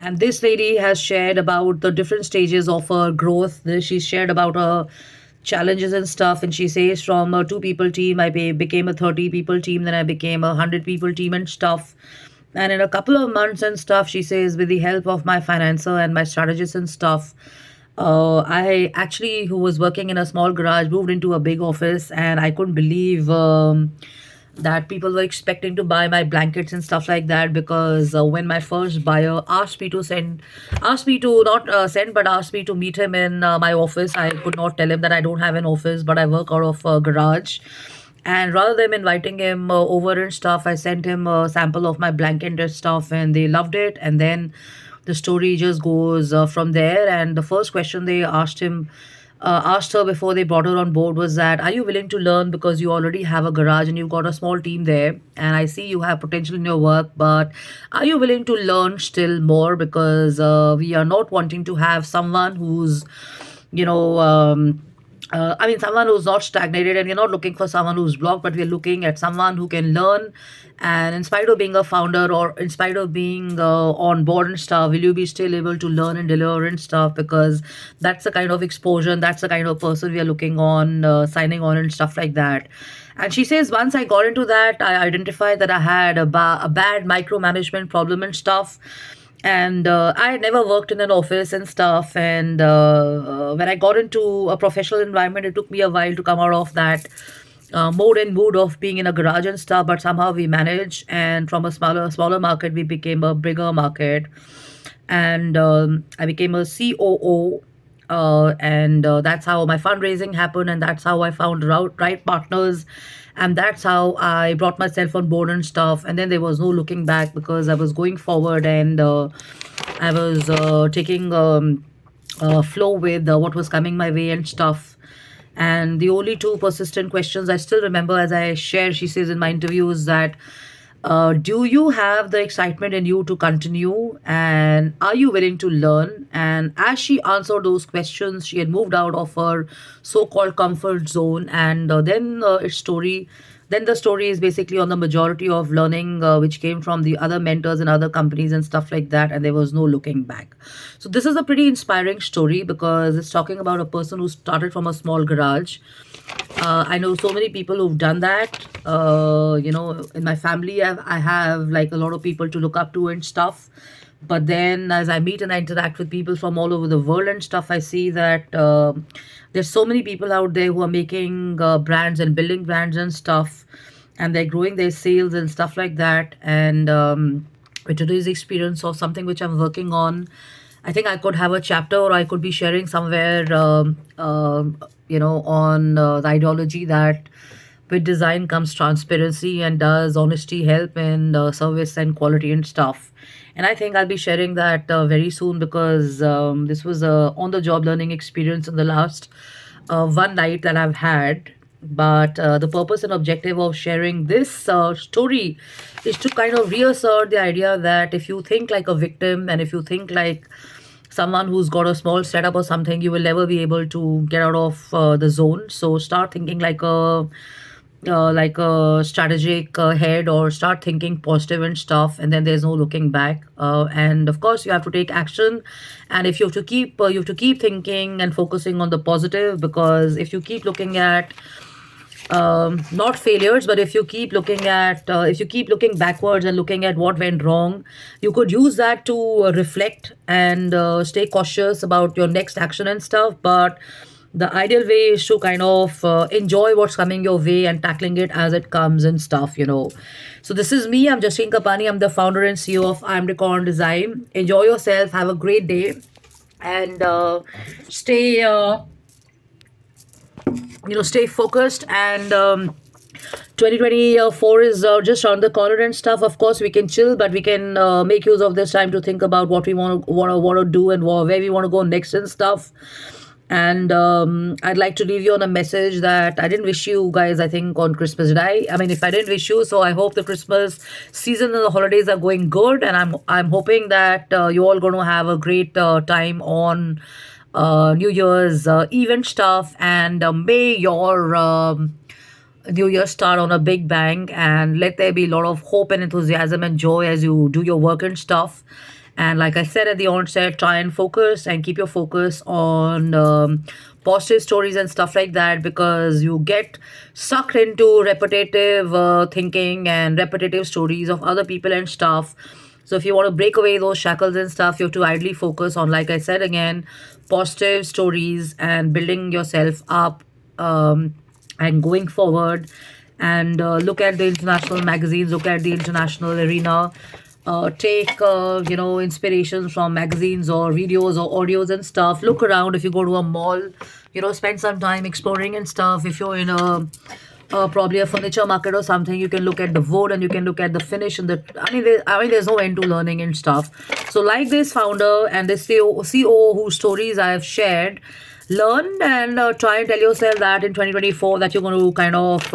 And this lady has shared about the different stages of her growth. She shared about her challenges and stuff. And she says, from a two people team, became a 30 people team, then I became a 100 people team and stuff. And in a couple of months and stuff, she says, with the help of my financer and my strategist and stuff, I actually, who was working in a small garage, moved into a big office, and I couldn't believe that people were expecting to buy my blankets and stuff like that, because when my first buyer asked me to not send, but asked me to meet him in my office, I could not tell him that I don't have an office, but I work out of a garage. And rather than inviting him over and stuff, I sent him a sample of my blanket and stuff, and they loved it. And then the story just goes from there. And the first question they asked her before they brought her on board was that, are you willing to learn, because you already have a garage and you've got a small team there, and I see you have potential in your work, but are you willing to learn still more, because we are not wanting to have someone who's you know I mean, someone who's not stagnated, and you're not looking for someone who's blocked, but we're looking at someone who can learn. And in spite of being a founder, or in spite of being on board and stuff, will you be still able to learn and deliver and stuff? Because that's the kind of exposure, and that's the kind of person we are looking on, signing on and stuff like that. And she says, once I got into that, I identified that I had a bad micromanagement problem and stuff. And I had never worked in an office and stuff. And when I got into a professional environment, it took me a while to come out of that mode and mood of being in a garage and stuff. But somehow we managed, and from a smaller market, we became a bigger market. And I became a COO. And that's how my fundraising happened, and that's how I found right partners, and that's how I brought myself on board and stuff. And then there was no looking back, because I was going forward, and I was taking flow with what was coming my way and stuff. And the only two persistent questions I still remember, as I share, she says in my interviews, that do you have the excitement in you to continue, and are you willing to learn? And as she answered those questions, she had moved out of her so-called comfort zone. And then the story is basically on the majority of learning, which came from the other mentors and other companies and stuff like that, and there was no looking back. So this is a pretty inspiring story, because it's talking about a person who started from a small garage. I know so many people who've done that. In my family, I have like a lot of people to look up to and stuff. But then, as I meet and I interact with people from all over the world and stuff, I see that there's so many people out there who are making brands and building brands and stuff, and they're growing their sales and stuff like that. And with today's experience of something which I'm working on, I think I could have a chapter, or I could be sharing somewhere, on the ideology that with design comes transparency, and does honesty help in service and quality and stuff. And I think I'll be sharing that very soon, because this was a on the job learning experience in the last one night that I've had. But the purpose and objective of sharing this story is to kind of reassert the idea that if you think like a victim, and if you think like someone who's got a small setup or something, you will never be able to get out of the zone. So start thinking like a strategic head, or start thinking positive and stuff, and then there's no looking back. And of course, you have to take action. And if you have to keep thinking and focusing on the positive, because if you keep looking at not failures, but if you keep looking backwards and looking at what went wrong, you could use that to reflect and stay cautious about your next action and stuff. But the ideal way is to kind of enjoy what's coming your way, and tackling it as it comes and stuff. So this is me. I'm Justine Kapani. I'm the founder and CEO of I'm Decor Design. Enjoy yourself. Have a great day, and stay focused. And 2024 is just around the corner and stuff. Of course, we can chill, but we can make use of this time to think about what we want to do, and where we want to go next and stuff. And I'd like to leave you on a message that I didn't wish you guys, I think, on Christmas. Did I? I mean, if I didn't wish you, so I hope the Christmas season and the holidays are going good. And I'm hoping that you all going to have a great time on New Year's event stuff. And may your New Year start on a big bang, and let there be a lot of hope and enthusiasm and joy as you do your work and stuff. And like I said at the onset, try and focus and keep your focus on positive stories and stuff like that, because you get sucked into repetitive thinking and repetitive stories of other people and stuff. So if you want to break away those shackles and stuff, you have to idly focus on, like I said again, positive stories and building yourself up, and going forward. And look at the international magazines, look at the international arena. Take inspirations from magazines or videos or audios and stuff. Look around. If you go to a mall, spend some time exploring and stuff. If you're in a probably a furniture market or something, you can look at the wood and you can look at the finish and the. There's no end to learning and stuff. So, like this founder and this CEO whose stories I have shared, learn and try and tell yourself that in 2024 that you're going to kind of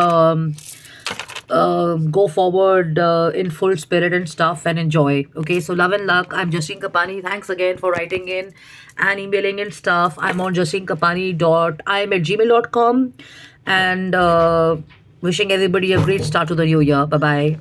go forward in full spirit and stuff and enjoy. Okay, so love and luck. I'm Justine Kapani. Thanks again for writing in and emailing and stuff. I'm on justinekapani.im@gmail.com, and wishing everybody a great start to the new year. Bye bye.